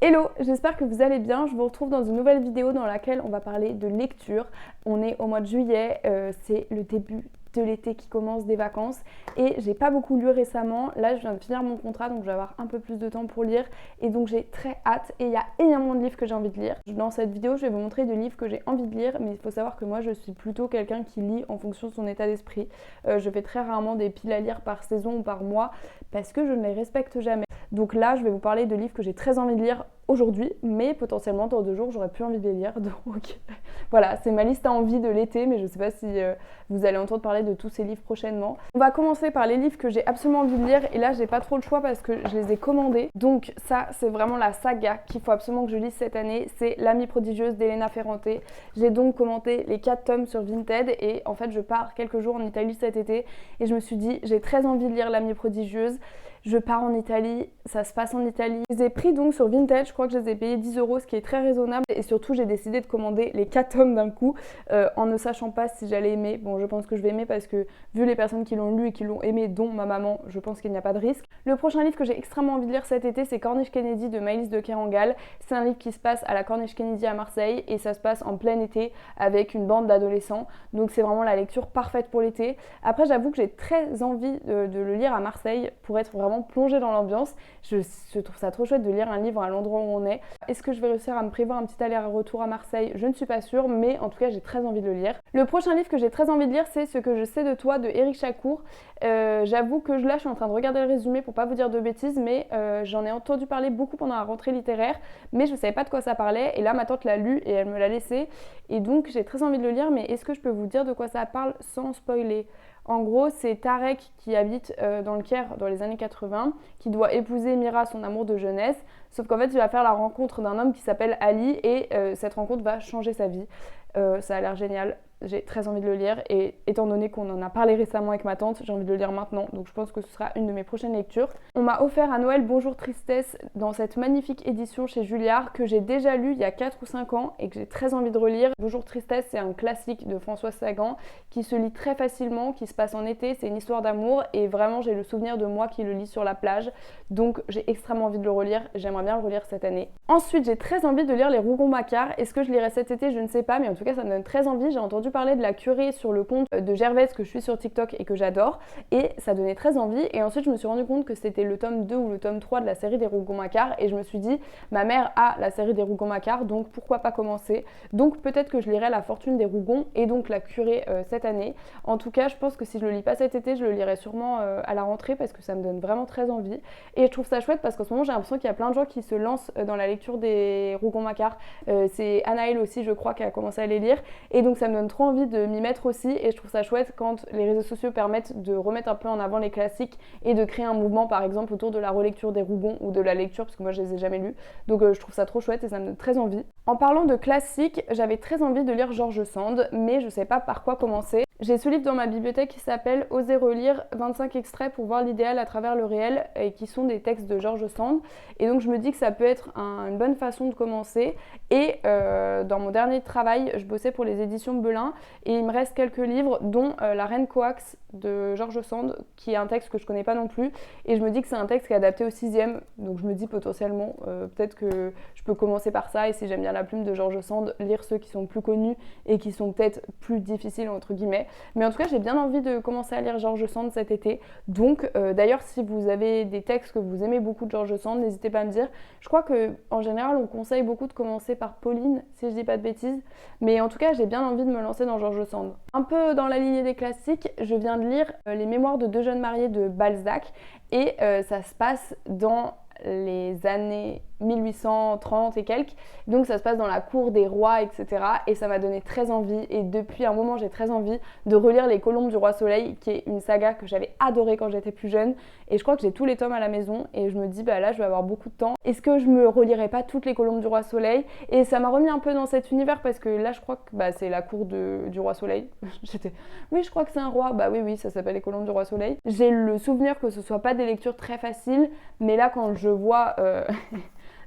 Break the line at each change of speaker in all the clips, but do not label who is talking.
Hello, j'espère que vous allez bien. Je vous retrouve dans une nouvelle vidéo dans laquelle on va parler de lecture. On est au mois de juillet, c'est le début de l'été qui commence, des vacances, et j'ai pas beaucoup lu récemment. Là je viens de finir mon contrat, donc je vais avoir un peu plus de temps pour lire, et donc j'ai très hâte, et il y a énormément de livres que j'ai envie de lire. Dans cette vidéo je vais vous montrer des livres que j'ai envie de lire, mais il faut savoir que moi je suis plutôt quelqu'un qui lit en fonction de son état d'esprit. Je fais très rarement des piles à lire par saison ou par mois, parce que je ne les respecte jamais. Donc là je vais vous parler de livres que j'ai très envie de lire aujourd'hui, mais potentiellement dans 2 jours j'aurais plus envie de les lire, donc voilà, c'est ma liste à envie de l'été, mais je sais pas si vous allez entendre parler de tous ces livres prochainement. On va commencer par les livres que j'ai absolument envie de lire, et là j'ai pas trop le choix parce que je les ai commandés, donc ça c'est vraiment la saga qu'il faut absolument que je lise cette année, c'est L'Amie prodigieuse d'Elena Ferrante. J'ai donc commandé les 4 tomes sur Vinted, et en fait je pars quelques jours en Italie cet été, et je me suis dit j'ai très envie de lire L'Amie prodigieuse. Je pars en Italie, ça se passe en Italie. Je les ai pris donc sur Vinted, je crois que je les ai payés 10 €, ce qui est très raisonnable. Et surtout, j'ai décidé de commander les 4 tomes d'un coup, en ne sachant pas si j'allais aimer. Bon, je pense que je vais aimer parce que, vu les personnes qui l'ont lu et qui l'ont aimé, dont ma maman, je pense qu'il n'y a pas de risque. Le prochain livre que j'ai extrêmement envie de lire cet été, c'est Corniche Kennedy de Maëlys de Kerangal. C'est un livre qui se passe à la Corniche Kennedy à Marseille, et ça se passe en plein été avec une bande d'adolescents. Donc c'est vraiment la lecture parfaite pour l'été. Après, j'avoue que j'ai très envie de le lire à Marseille pour être vraiment plongée dans l'ambiance. Je trouve ça trop chouette de lire un livre à l'endroit où on est. Est-ce que je vais réussir à me prévoir un petit aller-retour à Marseille? Je ne suis pas sûre, mais en tout cas j'ai très envie de le lire. Le prochain livre que j'ai très envie de lire, c'est Ce que je sais de toi de Éric Chacour. J'avoue que là je suis en train de regarder le résumé pour pas vous dire de bêtises, mais j'en ai entendu parler beaucoup pendant la rentrée littéraire, mais je savais pas de quoi ça parlait, et là ma tante l'a lu et elle me l'a laissé, et donc j'ai très envie de le lire. Mais est-ce que je peux vous dire de quoi ça parle sans spoiler? En gros, c'est Tarek qui habite dans le Caire dans les années 80, qui doit épouser Mira, son amour de jeunesse, sauf qu'en fait il va faire la rencontre d'un homme qui s'appelle Ali, et cette rencontre va changer sa vie. Ça a l'air génial, j'ai très envie de le lire, et étant donné qu'on en a parlé récemment avec ma tante, j'ai envie de le lire maintenant, donc je pense que ce sera une de mes prochaines lectures. On m'a offert à Noël Bonjour Tristesse dans cette magnifique édition chez Julliard que j'ai déjà lu il y a 4 ou 5 ans et que j'ai très envie de relire. Bonjour Tristesse, c'est un classique de Françoise Sagan qui se lit très facilement, qui se passe en été, c'est une histoire d'amour, et vraiment j'ai le souvenir de moi qui le lis sur la plage, donc j'ai extrêmement envie de le relire, j'aimerais bien le relire cette année. Ensuite, j'ai très envie de lire Les Rougon-Macquart. Est-ce que je lirai cet été? Je ne sais pas, mais en tout cas ça me donne très envie. J'ai entendu parler de La Curée sur le compte de Gervaise que je suis sur TikTok et que j'adore, et ça donnait très envie. Et ensuite je me suis rendu compte que c'était le tome 2 ou le tome 3 de la série des Rougon-Macquart, et je me suis dit ma mère a la série des Rougon-Macquart, donc pourquoi pas commencer. Donc peut-être que je lirai La Fortune des Rougon et donc La Curée cette année. En tout cas je pense que si je le lis pas cet été, je le lirai sûrement à la rentrée, parce que ça me donne vraiment très envie, et je trouve ça chouette parce qu'en ce moment j'ai l'impression qu'il y a plein de gens qui se lancent dans la lecture des Rougon-Macquart. C'est Anaëlle aussi je crois qui a commencé à les lire, et donc ça me donne trop envie de m'y mettre aussi, et je trouve ça chouette quand les réseaux sociaux permettent de remettre un peu en avant les classiques et de créer un mouvement par exemple autour de la relecture des Rougon ou de la lecture, parce que moi je les ai jamais lus, donc je trouve ça trop chouette et ça me donne très envie. En parlant de classiques, j'avais très envie de lire George Sand, mais je sais pas par quoi commencer. J'ai ce livre dans ma bibliothèque qui s'appelle Oser relire 25 extraits pour voir l'idéal à travers le réel, et qui sont des textes de George Sand, et donc je me dis que ça peut être une bonne façon de commencer. Et dans mon dernier travail, je bossais pour les éditions Belin, et il me reste quelques livres, dont La Reine Coax de George Sand, qui est un texte que je connais pas non plus, et je me dis que c'est un texte qui est adapté au 6e, donc je me dis potentiellement peut-être que je peux commencer par ça, et si j'aime bien la plume de George Sand, lire ceux qui sont plus connus et qui sont peut-être plus difficiles entre guillemets. Mais en tout cas j'ai bien envie de commencer à lire George Sand cet été, donc d'ailleurs si vous avez des textes que vous aimez beaucoup de George Sand, n'hésitez pas à me dire. Je crois que en général on conseille beaucoup de commencer par Pauline, si je dis pas de bêtises, mais en tout cas j'ai bien envie de me lancer dans George Sand. Un peu dans la lignée des classiques, je viens de lire Les Mémoires de 2 jeunes mariés de Balzac, et ça se passe dans les années 1830 et quelques, donc ça se passe dans la cour des rois, etc. Et ça m'a donné très envie, et depuis un moment j'ai très envie de relire Les Colombes du Roi Soleil, qui est une saga que j'avais adorée quand j'étais plus jeune, et je crois que j'ai tous les tomes à la maison, et je me dis bah là je vais avoir beaucoup de temps, est-ce que je me relirai pas toutes Les Colombes du Roi Soleil? Et ça m'a remis un peu dans cet univers, parce que là je crois que c'est la cour du Roi Soleil. J'étais oui je crois que c'est un roi, bah oui ça s'appelle Les Colombes du Roi Soleil. J'ai le souvenir que ce soit pas des lectures très faciles, mais là quand je vois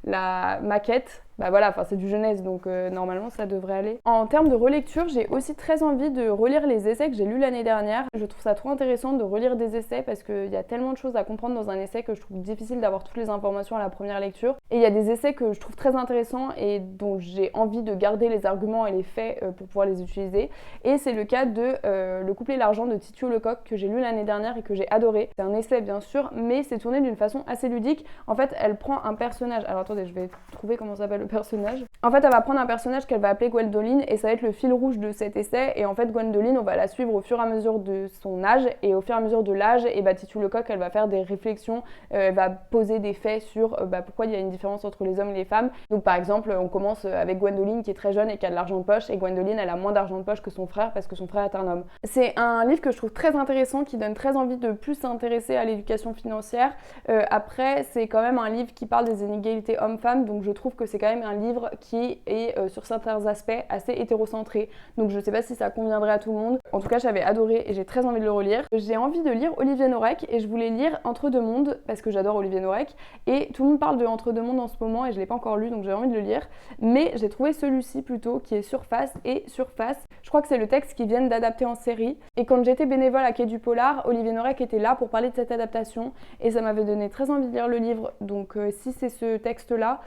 la maquette, bah voilà, enfin c'est du jeunesse, donc normalement ça devrait aller. En termes de relecture, j'ai aussi très envie de relire les essais que j'ai lus l'année dernière. Je trouve ça trop intéressant de relire des essais parce qu'il y a tellement de choses à comprendre dans un essai que je trouve difficile d'avoir toutes les informations à la première lecture. Et il y a des essais que je trouve très intéressants et dont j'ai envie de garder les arguments et les faits pour pouvoir les utiliser. Et c'est le cas de Le couple et l'argent de Titiou Lecoq que j'ai lu l'année dernière et que j'ai adoré. C'est un essai bien sûr, mais c'est tourné d'une façon assez ludique. En fait, elle prend un personnage. Alors attendez, je vais trouver comment s'appelle le personnage. En fait, elle va prendre un personnage qu'elle va appeler Gwendoline et ça va être le fil rouge de cet essai. Et en fait, Gwendoline, on va la suivre au fur et à mesure de son âge et au fur et à mesure de l'âge, et Titiou Lecoq, elle va faire des réflexions, elle va poser des faits sur pourquoi il y a une différence entre les hommes et les femmes. Donc par exemple, on commence avec Gwendoline qui est très jeune et qui a de l'argent de poche, et Gwendoline, elle a moins d'argent de poche que son frère parce que son frère est un homme. C'est un livre que je trouve très intéressant, qui donne très envie de plus s'intéresser à l'éducation financière. Après, c'est quand même un livre qui parle des inégalités hommes-femmes, donc je trouve que c'est quand même un livre qui est sur certains aspects assez hétérocentré. Donc je sais pas si ça conviendrait à tout le monde. En tout cas, j'avais adoré et j'ai très envie de le relire. J'ai envie de lire Olivier Norek et je voulais lire Entre deux mondes parce que j'adore Olivier Norek et tout le monde parle de Entre deux mondes en ce moment et je l'ai pas encore lu, donc j'ai envie de le lire. Mais j'ai trouvé celui-ci plutôt, qui est Surface et Surface. Je crois que c'est le texte qu'ils viennent d'adapter en série. Et quand j'étais bénévole à Quai du Polar, Olivier Norek était là pour parler de cette adaptation et ça m'avait donné très envie de lire le livre. Donc si c'est ce texte-là,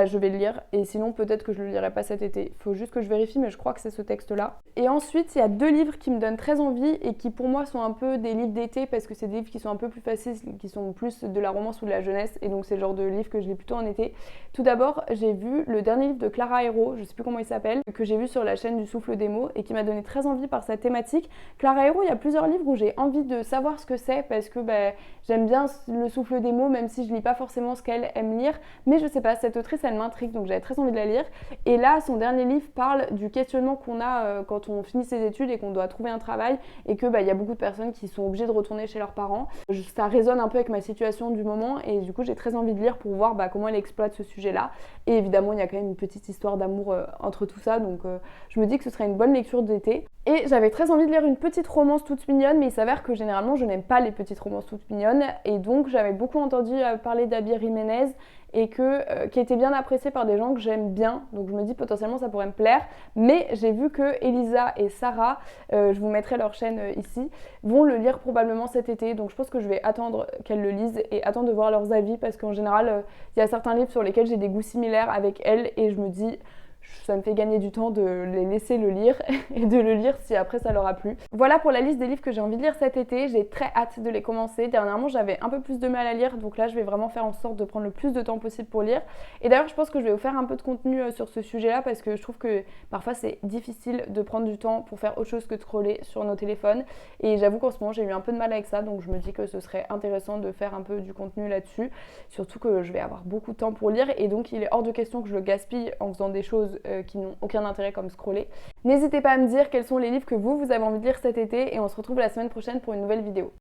je vais le lire. Et sinon, peut-être que je le lirai pas cet été. Il faut juste que je vérifie, mais je crois que c'est ce texte-là. Et ensuite, il y a deux livres qui me donnent très envie et qui pour moi sont un peu des livres d'été parce que c'est des livres qui sont un peu plus faciles, qui sont plus de la romance ou de la jeunesse. Et donc c'est le genre de livre que je lis plutôt en été. Tout d'abord, j'ai vu le dernier livre de Clara Hérault, je sais plus comment il s'appelle, que j'ai vu sur la chaîne du Souffle des mots et qui m'a donné très envie par sa thématique. Clara Hérault, il y a plusieurs livres où j'ai envie de savoir ce que c'est parce que j'aime bien le Souffle des mots, même si je lis pas forcément ce qu'elle aime lire. Mais je sais pas, cette autrice, elle m'intrigue, donc j'avais très envie de la lire. Et là, son dernier livre parle du questionnement qu'on a quand on finit ses études et qu'on doit trouver un travail et que y a beaucoup de personnes qui sont obligées de retourner chez leurs parents. Ça résonne un peu avec ma situation du moment et du coup, j'ai très envie de lire pour voir comment elle exploite ce sujet-là. Et évidemment, il y a quand même une petite histoire d'amour entre tout ça, donc je me dis que ce serait une bonne lecture d'été. Et j'avais très envie de lire une petite romance toute mignonne, mais il s'avère que généralement je n'aime pas les petites romances toutes mignonnes. Et donc j'avais beaucoup entendu parler d'Abir Jiménez et qui était bien appréciée par des gens que j'aime bien. Donc je me dis potentiellement ça pourrait me plaire. Mais j'ai vu que Elisa et Sarah, je vous mettrai leur chaîne ici, vont le lire probablement cet été. Donc je pense que je vais attendre qu'elles le lisent et attendre de voir leurs avis parce qu'en général, il y a certains livres sur lesquels j'ai des goûts similaires avec elles et je me dis... ça me fait gagner du temps de les laisser le lire et de le lire si après ça leur a plu. Voilà pour la liste des livres que j'ai envie de lire cet été. J'ai très hâte de les commencer. Dernièrement, j'avais un peu plus de mal à lire, donc là, je vais vraiment faire en sorte de prendre le plus de temps possible pour lire. Et d'ailleurs, je pense que je vais vous faire un peu de contenu sur ce sujet-là parce que je trouve que parfois, c'est difficile de prendre du temps pour faire autre chose que de scroller sur nos téléphones. Et j'avoue qu'en ce moment, j'ai eu un peu de mal avec ça, donc je me dis que ce serait intéressant de faire un peu du contenu là-dessus. Surtout que je vais avoir beaucoup de temps pour lire et donc il est hors de question que je le gaspille en faisant des choses qui n'ont aucun intérêt comme scroller. N'hésitez pas à me dire quels sont les livres que vous avez envie de lire cet été et on se retrouve la semaine prochaine pour une nouvelle vidéo.